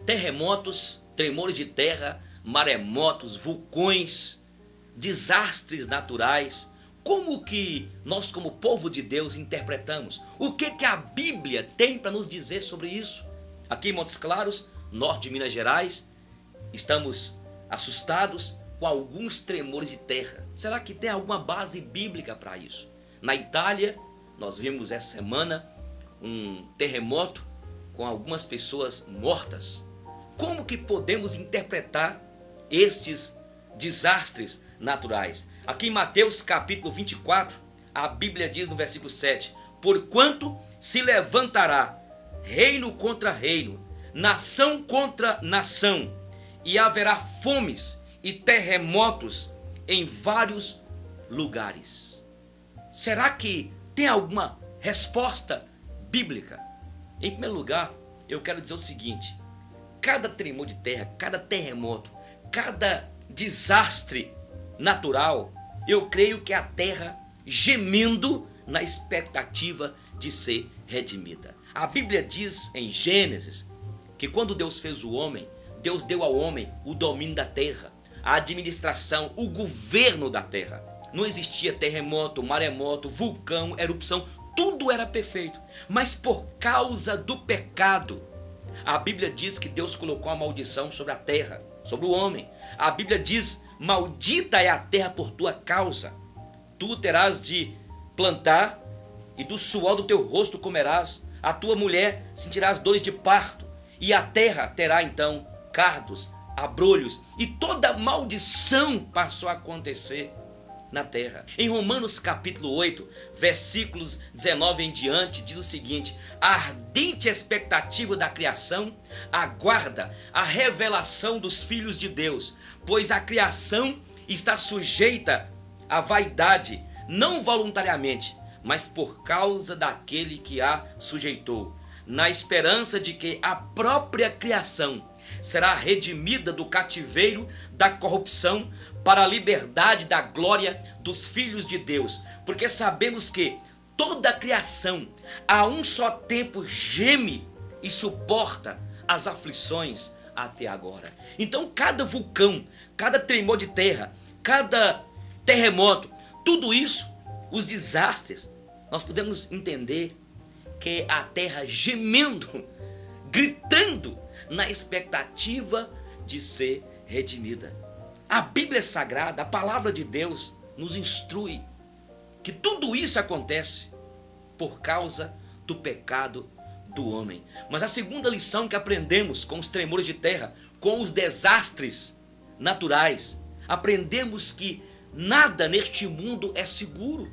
Terremotos, tremores de terra, maremotos, vulcões, desastres naturais. Como que nós, como povo de Deus, interpretamos? O que a Bíblia tem para nos dizer sobre isso? Aqui em Montes Claros, norte de Minas Gerais, estamos assustados com alguns tremores de terra. Será que tem alguma base bíblica para isso? Na Itália, nós vimos essa semana um terremoto com algumas pessoas mortas. Como que podemos interpretar estes desastres naturais? Aqui em Mateus capítulo 24, a Bíblia diz no versículo 7: porquanto se levantará reino contra reino, nação contra nação, e haverá fomes e terremotos em vários lugares. Será que tem alguma resposta bíblica? Em primeiro lugar, eu quero dizer o seguinte: cada tremor de terra, cada terremoto, cada desastre natural, eu creio que a terra gemendo na expectativa de ser redimida. A Bíblia diz em Gênesis que quando Deus fez o homem, Deus deu ao homem o domínio da terra, a administração, o governo da terra. Não existia terremoto, maremoto, vulcão, erupção, tudo era perfeito. Mas por causa do pecado, a Bíblia diz que Deus colocou a maldição sobre a terra, sobre o homem. A Bíblia diz: maldita é a terra por tua causa. Tu terás de plantar e do suor do teu rosto comerás. A tua mulher sentirás dores de parto. E a terra terá então cardos, abrolhos. E toda maldição passou a acontecer na terra. Em Romanos capítulo 8, versículos 19 em diante, diz o seguinte: a ardente expectativa da criação aguarda a revelação dos filhos de Deus, pois a criação está sujeita à vaidade, não voluntariamente, mas por causa daquele que a sujeitou, na esperança de que a própria criação será redimida do cativeiro da corrupção para a liberdade da glória dos filhos de Deus. Porque sabemos que toda a criação a um só tempo geme e suporta as aflições até agora. Então cada vulcão, cada tremor de terra, cada terremoto, tudo isso, os desastres, nós podemos entender que a terra gemendo, gritando na expectativa de ser redimida. A Bíblia Sagrada, a palavra de Deus, nos instrui que tudo isso acontece por causa do pecado do homem. Mas a segunda lição que aprendemos com os tremores de terra, com os desastres naturais, aprendemos que nada neste mundo é seguro.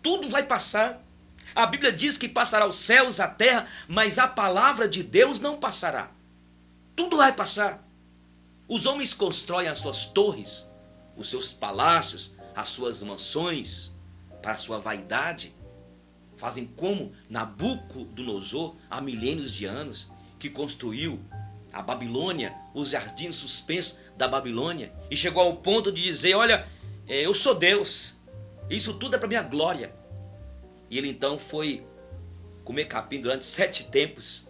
Tudo vai passar. A Bíblia diz que passará os céus, a terra, mas a palavra de Deus não passará. Tudo vai passar. Os homens constroem as suas torres, os seus palácios, as suas mansões para a sua vaidade. Fazem como Nabucodonosor, há milênios de anos, que construiu a Babilônia, os jardins suspensos da Babilônia, e chegou ao ponto de dizer: olha, eu sou Deus, isso tudo é para minha glória. E ele então foi comer capim durante 7 tempos,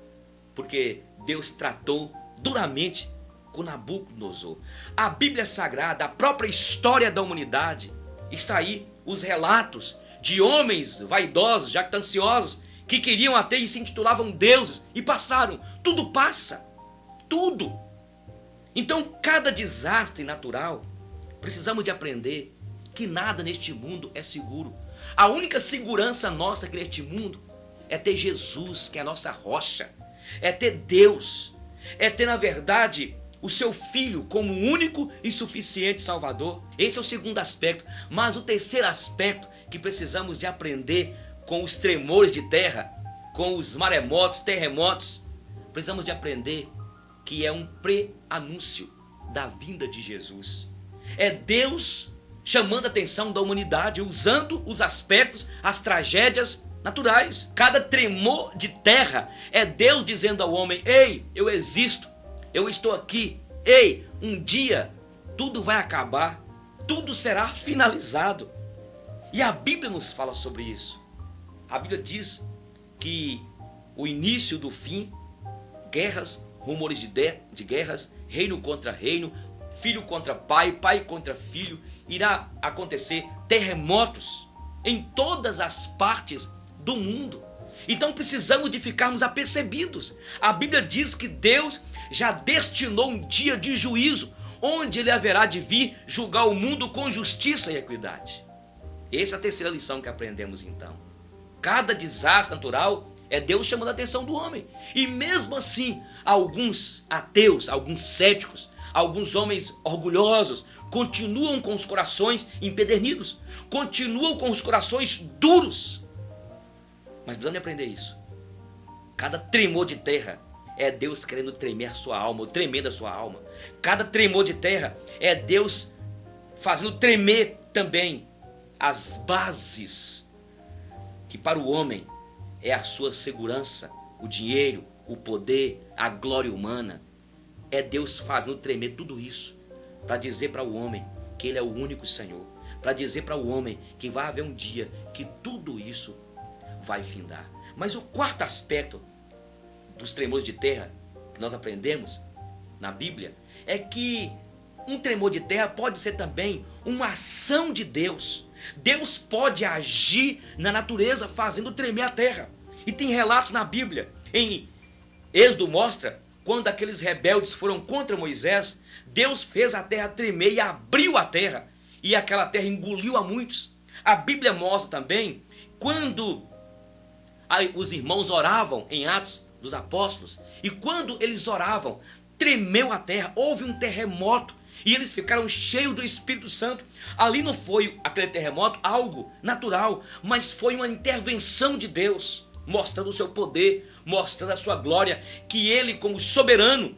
porque Deus tratou duramente com Nabucodonosor. A Bíblia Sagrada, a própria história da humanidade, está aí os relatos de homens vaidosos, jactanciosos, que queriam até e se intitulavam deuses, e passaram. Tudo passa, tudo. Então cada desastre natural, precisamos de aprender que nada neste mundo é seguro. A única segurança nossa aqui neste mundo é ter Jesus, que é a nossa rocha, é ter Deus, é ter na verdade o seu Filho como único e suficiente Salvador. Esse é o segundo aspecto. Mas o terceiro aspecto que precisamos de aprender com os tremores de terra, com os maremotos, terremotos, precisamos de aprender que é um pré-anúncio da vinda de Jesus. É Deus chamando a atenção da humanidade, usando os aspectos, as tragédias naturais. Cada tremor de terra é Deus dizendo ao homem: ei, eu existo, eu estou aqui. Ei, um dia tudo vai acabar, tudo será finalizado. E a Bíblia nos fala sobre isso. A Bíblia diz que o início do fim, guerras, rumores de guerras, reino contra reino, filho contra pai, pai contra filho. Irá acontecer terremotos em todas as partes do mundo. Então precisamos de ficarmos apercebidos. A Bíblia diz que Deus já destinou um dia de juízo, onde Ele haverá de vir julgar o mundo com justiça e equidade. Essa é a terceira lição que aprendemos então. Cada desastre natural é Deus chamando a atenção do homem. E mesmo assim, alguns ateus, alguns céticos, alguns homens orgulhosos continuam com os corações empedernidos, continuam com os corações duros. Mas precisamos aprender isso. Cada tremor de terra é Deus querendo tremer a sua alma, ou tremendo a sua alma. Cada tremor de terra é Deus fazendo tremer também as bases que para o homem é a sua segurança, o dinheiro, o poder, a glória humana. É Deus fazendo tremer tudo isso para dizer para o homem que Ele é o único Senhor, para dizer para o homem que vai haver um dia que tudo isso vai findar. Mas o quarto aspecto dos tremores de terra que nós aprendemos na Bíblia é que um tremor de terra pode ser também uma ação de Deus. Deus pode agir na natureza fazendo tremer a terra. E tem relatos na Bíblia. Em Êxodo mostra quando aqueles rebeldes foram contra Moisés, Deus fez a terra tremer e abriu a terra. E aquela terra engoliu a muitos. A Bíblia mostra também quando os irmãos oravam em Atos dos Apóstolos. E quando eles oravam, tremeu a terra, houve um terremoto. E eles ficaram cheios do Espírito Santo. Ali não foi aquele terremoto algo natural, mas foi uma intervenção de Deus, mostrando o seu poder, mostrando a sua glória, que Ele, como soberano,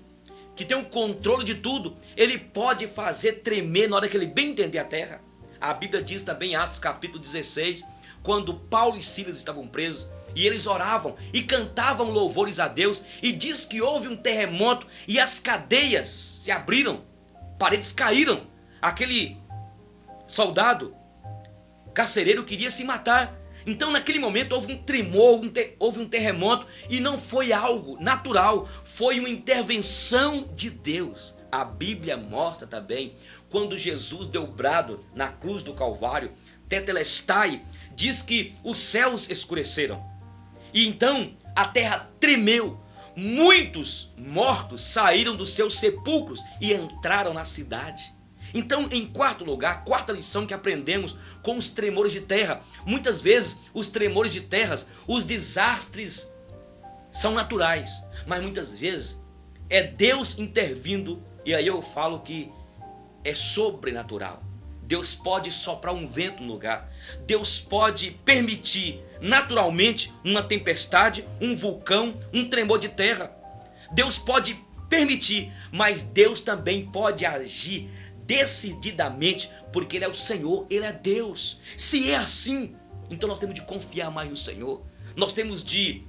que tem o controle de tudo, Ele pode fazer tremer na hora que Ele bem entender a terra. A Bíblia diz também em Atos capítulo 16, quando Paulo e Silas estavam presos, e eles oravam e cantavam louvores a Deus, e diz que houve um terremoto e as cadeias se abriram, paredes caíram. Aquele soldado carcereiro queria se matar. Então naquele momento houve um tremor, houve um terremoto, e não foi algo natural, foi uma intervenção de Deus. A Bíblia mostra também quando Jesus deu brado na cruz do Calvário, Tetelestai, diz que os céus escureceram. E então a terra tremeu. Muitos mortos saíram dos seus sepulcros e entraram na cidade. Então, em quarto lugar, quarta lição que aprendemos com os tremores de terra. Muitas vezes os tremores de terras, os desastres são naturais, mas muitas vezes é Deus intervindo, e aí eu falo que é sobrenatural. Deus pode soprar um vento no lugar. Deus pode permitir naturalmente uma tempestade, um vulcão, um tremor de terra. Deus pode permitir, mas Deus também pode agir decididamente, porque Ele é o Senhor, Ele é Deus. Se é assim, então nós temos de confiar mais no Senhor. Nós temos de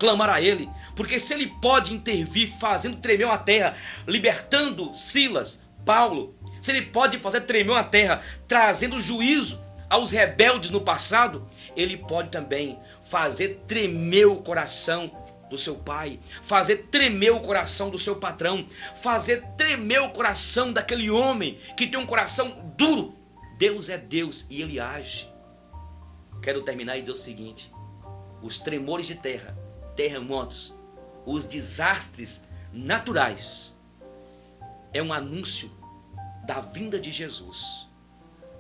clamar a Ele, porque se Ele pode intervir fazendo tremer a terra, libertando Silas, Paulo, se Ele pode fazer tremer a terra, trazendo juízo aos rebeldes no passado, Ele pode também fazer tremer o coração do seu pai, fazer tremer o coração do seu patrão, fazer tremer o coração daquele homem que tem um coração duro. Deus é Deus e Ele age. Quero terminar e dizer o seguinte: os tremores de terra, terremotos, os desastres naturais é um anúncio da vinda de Jesus,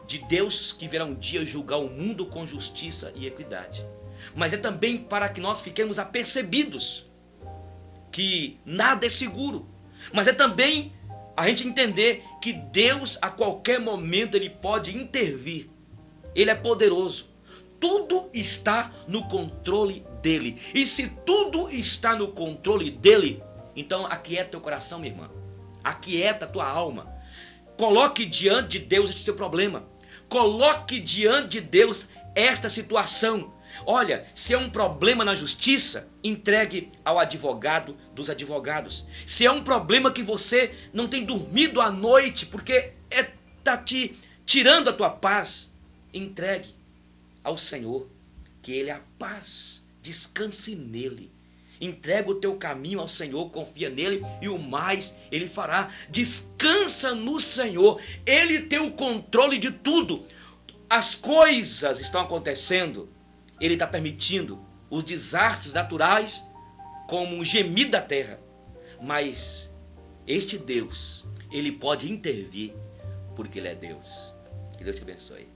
de Deus que virá um dia julgar o mundo com justiça e equidade. Mas é também para que nós fiquemos apercebidos que nada é seguro. Mas é também a gente entender que Deus a qualquer momento Ele pode intervir. Ele é poderoso. Tudo está no controle dEle. E se tudo está no controle dEle, então aquieta teu coração, minha irmã. Aquieta a tua alma. Coloque diante de Deus este seu problema. Coloque diante de Deus esta situação. Olha, se é um problema na justiça, entregue ao advogado dos advogados. Se é um problema que você não tem dormido à noite porque está te tirando a tua paz, entregue ao Senhor, que Ele é a paz. Descanse nele. Entrega o teu caminho ao Senhor, confia nele e o mais ele fará. Descansa no Senhor, ele tem o controle de tudo. As coisas estão acontecendo, ele está permitindo os desastres naturais como um gemido da terra. Mas este Deus, ele pode intervir porque ele é Deus. Que Deus te abençoe.